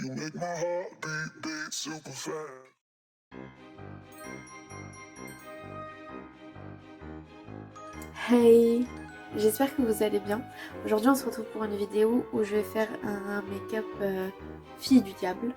You make my heart beat super fast. Hey, j'espère que vous allez bien. Aujourd'hui on se retrouve pour une vidéo où je vais faire un make-up fille du diable.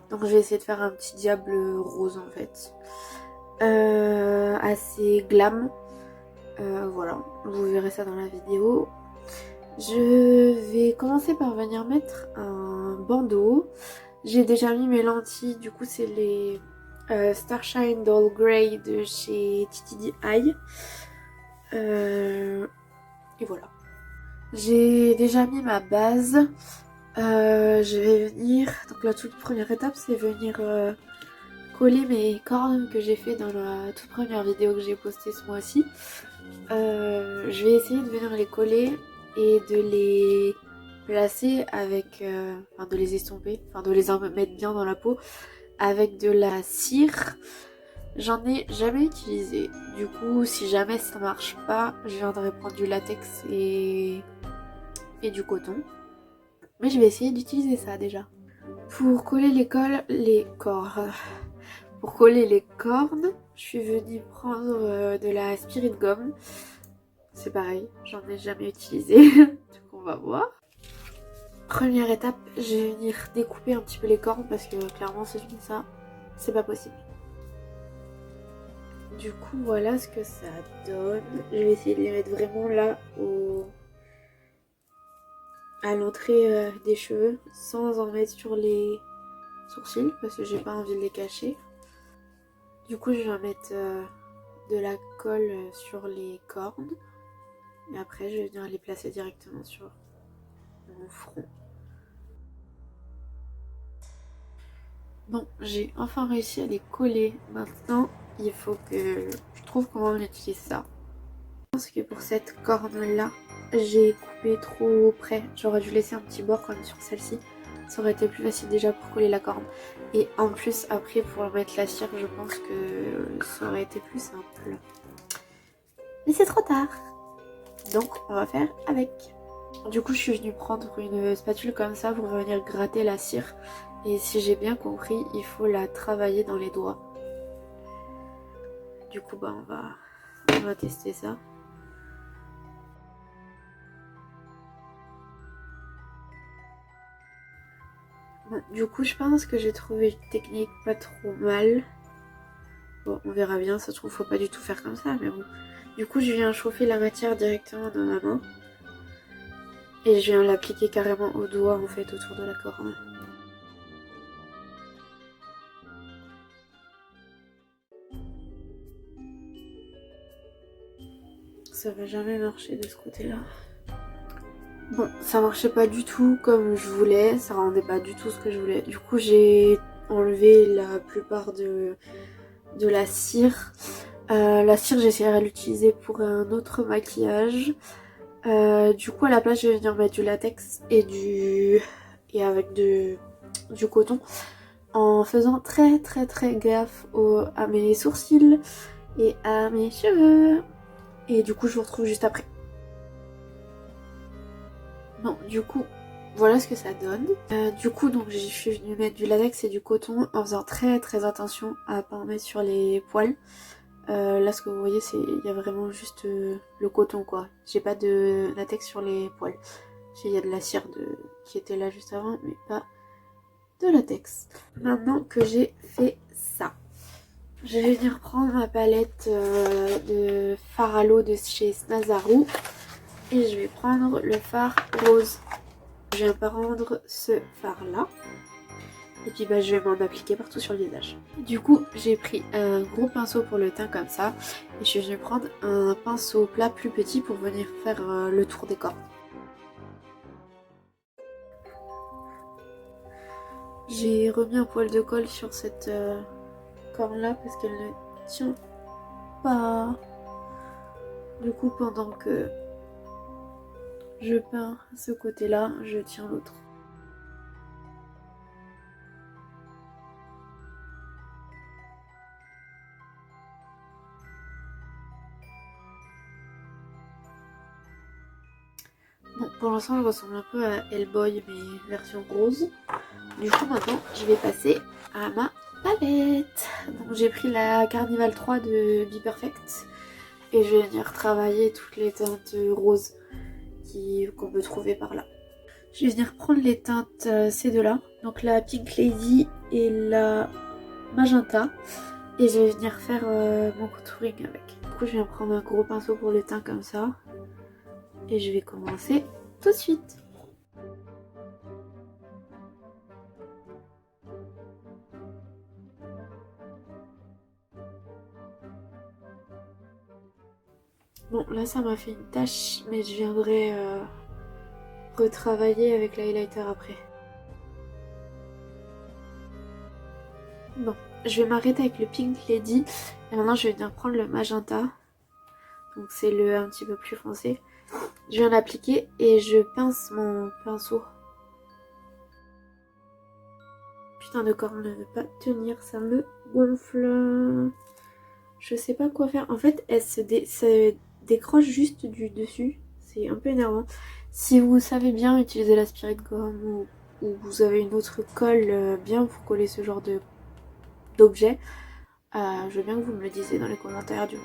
Donc je vais essayer de faire un petit diable rose en fait. Assez glam. Voilà, vous verrez ça dans la vidéo. Je vais commencer par venir mettre un bandeau. J'ai déjà mis mes lentilles, du coup c'est les Starshine Dull Grey de chez TTD Eye. Et voilà. J'ai déjà mis ma base. Je vais venir... Donc la toute première étape, c'est venir coller mes cornes que j'ai fait dans la toute première vidéo que j'ai postée ce mois-ci. Je vais essayer de venir les coller et de les placer avec... enfin de les estomper, enfin de les mettre bien dans la peau avec de la cire. J'en ai jamais utilisé. Du coup, si jamais ça marche pas, je viendrai prendre du latex et du coton. Mais je vais essayer d'utiliser ça déjà. Pour coller pour coller les cornes, je suis venue prendre de la spirit gum. C'est pareil, j'en ai jamais utilisé. Donc on va voir. Première étape, je vais venir découper un petit peu les cornes parce que clairement c'est comme ça, c'est pas possible. Du coup voilà ce que ça donne. Je vais essayer de les mettre vraiment là à l'entrée des cheveux sans en mettre sur les sourcils parce que j'ai pas envie de les cacher. Du coup je vais mettre de la colle sur les cornes et après je vais venir les placer directement sur mon front. Bon, j'ai enfin réussi à les coller. Maintenant il faut que je trouve comment on utilise ça. Je pense que pour cette corne là j'ai coupé trop près, j'aurais dû laisser un petit bord comme sur celle-ci. Ça aurait été plus facile déjà pour coller la corne. Et en plus après pour mettre la cire je pense que ça aurait été plus simple. Mais c'est trop tard. Donc on va faire avec. Du coup je suis venue prendre une spatule comme ça pour venir gratter la cire. Et si j'ai bien compris il faut la travailler dans les doigts. Du coup bah on va tester ça. Bon, du coup je pense que j'ai trouvé une technique pas trop mal. Bon on verra bien, ça se trouve faut pas du tout faire comme ça mais bon. Du coup je viens chauffer la matière directement dans ma main. Et je viens l'appliquer carrément au doigt en fait autour de la corne. Ça va jamais marcher de ce côté-là. Bon, ça marchait pas du tout comme je voulais, ça rendait pas du tout ce que je voulais. Du coup j'ai enlevé la plupart de la cire. La cire j'essaierai de l'utiliser pour un autre maquillage. Du coup à la place je vais venir mettre du latex et avec du coton. En faisant très gaffe à mes sourcils et à mes cheveux. Et du coup je vous retrouve juste après. Bon du coup voilà ce que ça donne. Du coup donc je suis venue mettre du latex et du coton en faisant très attention à pas en mettre sur les poils. Là ce que vous voyez c'est il y a vraiment juste le coton quoi. J'ai pas de latex sur les poils. Il y a de la cire qui était là juste avant mais pas de latex. Maintenant que j'ai fait ça, je vais venir prendre ma palette de fard à l'eau de chez Snazaru et je vais prendre le fard rose. Je viens prendre ce fard là et puis bah, je vais m'en appliquer partout sur le visage. Du coup j'ai pris un gros pinceau pour le teint comme ça et je suis venue prendre un pinceau plat plus petit pour venir faire le tour des cornes. J'ai remis un poil de colle sur cette corne là parce qu'elle ne tient pas. Du coup pendant que je peins ce côté là, je tiens l'autre. Bon, pour l'instant elle ressemble un peu à Hellboy mais version rose. Du coup maintenant je vais passer à ma palette. Donc j'ai pris la Carnival 3 de Be Perfect et je vais venir travailler toutes les teintes roses qu'on peut trouver par là. Je vais venir prendre les teintes ces deux là, donc la Pink Lady et la Magenta, et je vais venir faire mon contouring avec. Du coup je viens prendre un gros pinceau pour le teint comme ça et je vais commencer tout de suite. Bon là ça m'a fait une tache, mais je viendrai retravailler avec l'highlighter après. Bon, je vais m'arrêter avec le Pink Lady et maintenant je vais venir prendre le Magenta. Donc c'est le un petit peu plus foncé. Je viens l'appliquer et je pince mon pinceau. Putain de corps ne veut pas tenir, ça me gonfle. Je sais pas quoi faire. En fait, elle se décroche juste du dessus. C'est un peu énervant. Si vous savez bien utiliser la Spirit Gum ou vous avez une autre colle bien pour coller ce genre d'objet, je veux bien que vous me le disiez dans les commentaires du coup.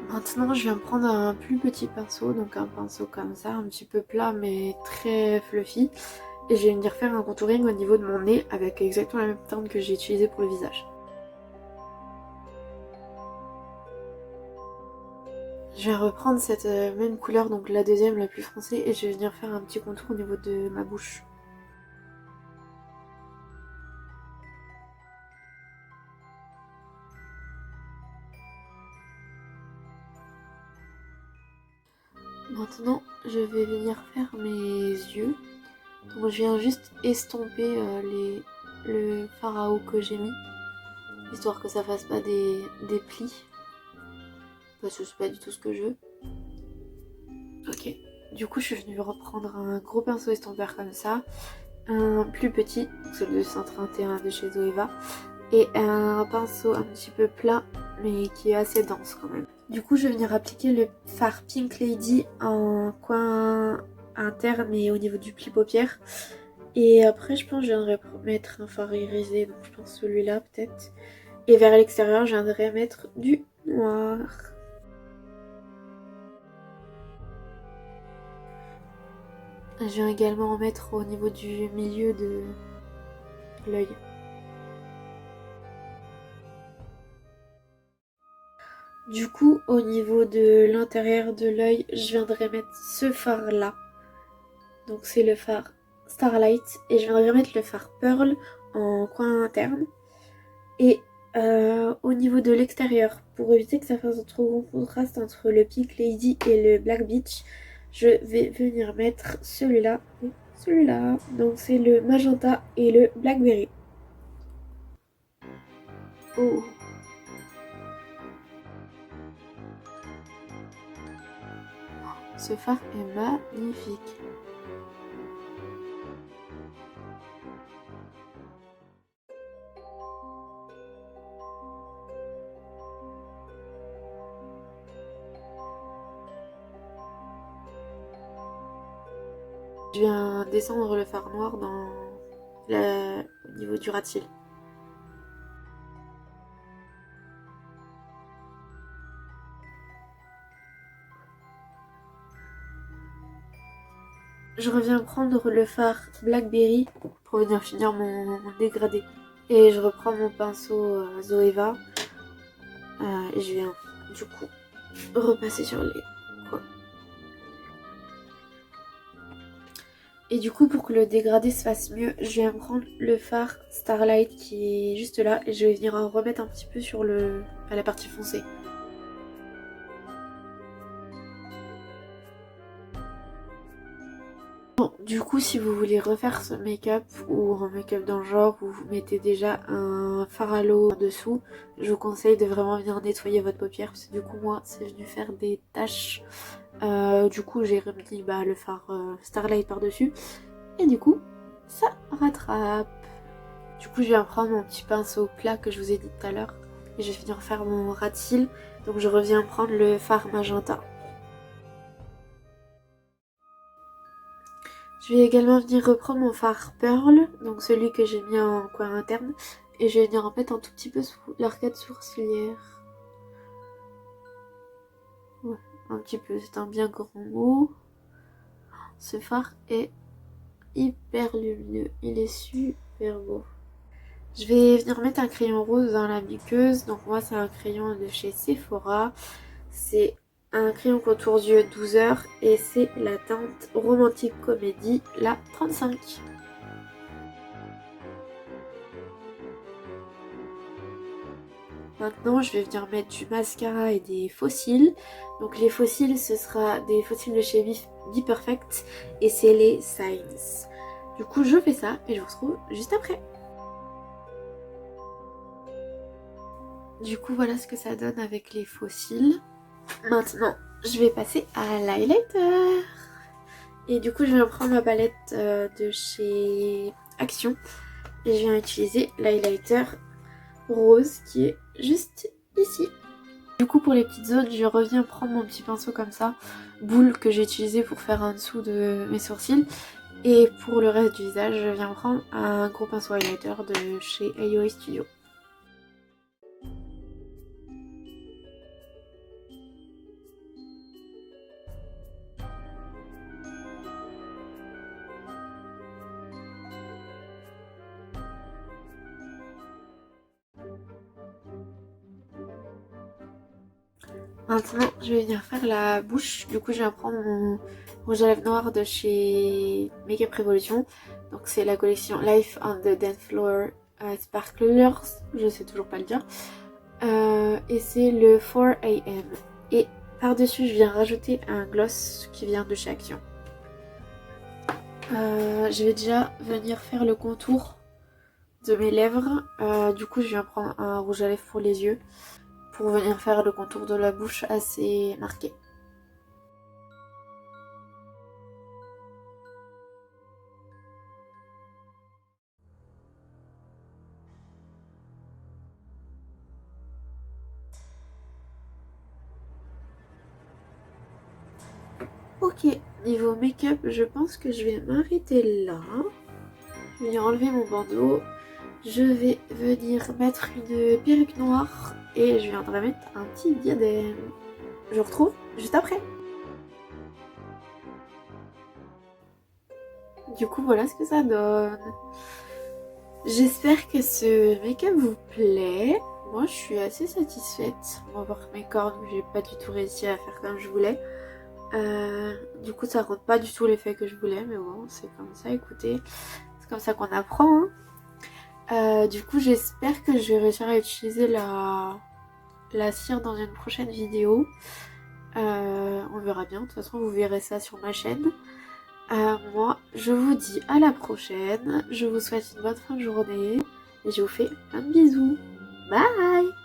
Maintenant je viens prendre un plus petit pinceau, donc un pinceau comme ça, un petit peu plat mais très fluffy. Et je vais venir faire un contouring au niveau de mon nez avec exactement la même teinte que j'ai utilisée pour le visage. Je vais reprendre cette même couleur, donc la deuxième, la plus foncée, et je vais venir faire un petit contour au niveau de ma bouche. Maintenant, je vais venir faire mes yeux. Donc je viens juste estomper le fard à eau que j'ai mis, histoire que ça fasse pas des plis. Parce que c'est pas du tout ce que je veux. Ok, du coup je suis venue reprendre un gros pinceau estompeur comme ça, un plus petit, celui de 131 de chez Zoeva, et un pinceau un petit peu plat mais qui est assez dense quand même. Du coup je vais venir appliquer le fard Pink Lady en coin interne et au niveau du pli paupière. Et après je pense que je viendrai mettre un fard irisé, donc je pense celui-là peut-être. Et vers l'extérieur je viendrai mettre du noir. Je viens également en mettre au niveau du milieu de l'œil. Du coup, au niveau de l'intérieur de l'œil, je viendrai mettre ce fard là. Donc c'est le fard Starlight. Et je viendrai mettre le fard Pearl en coin interne. Et au niveau de l'extérieur, pour éviter que ça fasse un trop gros contraste entre le Pink Lady et le Black Beach, je vais venir mettre celui-là et celui-là. Donc c'est le Magenta et le Blackberry. Oh. Ce fard est magnifique. Je viens descendre le fard noir au niveau du ras de cils. Je reviens prendre le fard Blackberry pour venir finir mon dégradé. Et je reprends mon pinceau Zoeva. Et je viens du coup repasser sur les coins. Et du coup pour que le dégradé se fasse mieux, je viens prendre le fard Starlight qui est juste là. Et je vais venir en remettre un petit peu sur la partie foncée. Bon, du coup, si vous voulez refaire ce make-up ou un make-up dans le genre où vous mettez déjà un fard à l'eau en dessous, je vous conseille de vraiment venir nettoyer votre paupière parce que du coup, moi, c'est venu faire des taches. Du coup, j'ai remis le fard Starlight par-dessus et du coup, ça rattrape. Du coup, je viens prendre mon petit pinceau plat que je vous ai dit tout à l'heure et je vais venir faire mon ras de cils. Donc, je reviens prendre le fard Magenta. Je vais également venir reprendre mon fard Pearl, donc celui que j'ai mis en coin interne, et je vais venir en mettre un tout petit peu sous l'arcade sourcilière. Ouais, un petit peu, c'est un bien grand mot. Ce fard est hyper lumineux, il est super beau. Je vais venir mettre un crayon rose dans la muqueuse, donc moi c'est un crayon de chez Sephora. C'est un crayon contour yeux 12 heures et c'est la teinte Romantique Comédie, la 35. Maintenant, je vais venir mettre du mascara et des faux cils. Donc les faux cils, ce sera des faux cils de chez Be Perfect et c'est les Signs. Du coup, je fais ça et je vous retrouve juste après. Du coup, voilà ce que ça donne avec les faux cils. Maintenant, je vais passer à l'highlighter. Et du coup, je viens prendre ma palette de chez Action. Et je viens utiliser l'highlighter rose qui est juste ici. Du coup, pour les petites zones, je reviens prendre mon petit pinceau comme ça, boule que j'ai utilisé pour faire en dessous de mes sourcils. Et pour le reste du visage, je viens prendre un gros pinceau highlighter de chez AOA Studio. Maintenant, je vais venir faire la bouche. Du coup, je vais prendre mon rouge à lèvres noir de chez Makeup Revolution. Donc, c'est la collection Life on the Dance Floor Sparklers. Je sais toujours pas le dire. Et c'est le 4am. Et par-dessus, je viens rajouter un gloss qui vient de chez Action. Je vais déjà venir faire le contour de mes lèvres. Du coup, je viens prendre un rouge à lèvres pour les yeux, pour venir faire le contour de la bouche assez marqué. Ok, niveau make-up, je pense que je vais m'arrêter là. Je vais venir enlever mon bandeau. Je vais venir mettre une perruque noire et je viendrai mettre un petit diadème. Je vous retrouve juste après. Du coup, voilà ce que ça donne. J'espère que ce make-up vous plaît. Moi, je suis assez satisfaite. On va voir mes cornes, j'ai pas du tout réussi à faire comme je voulais. Du coup, ça rend pas du tout l'effet que je voulais, mais bon, c'est comme ça, écoutez. C'est comme ça qu'on apprend, hein. Du coup, j'espère que je vais réussir à utiliser la cire dans une prochaine vidéo. On verra bien, de toute façon, vous verrez ça sur ma chaîne. Moi, je vous dis à la prochaine. Je vous souhaite une bonne fin de journée. Et je vous fais plein de bisous. Bye!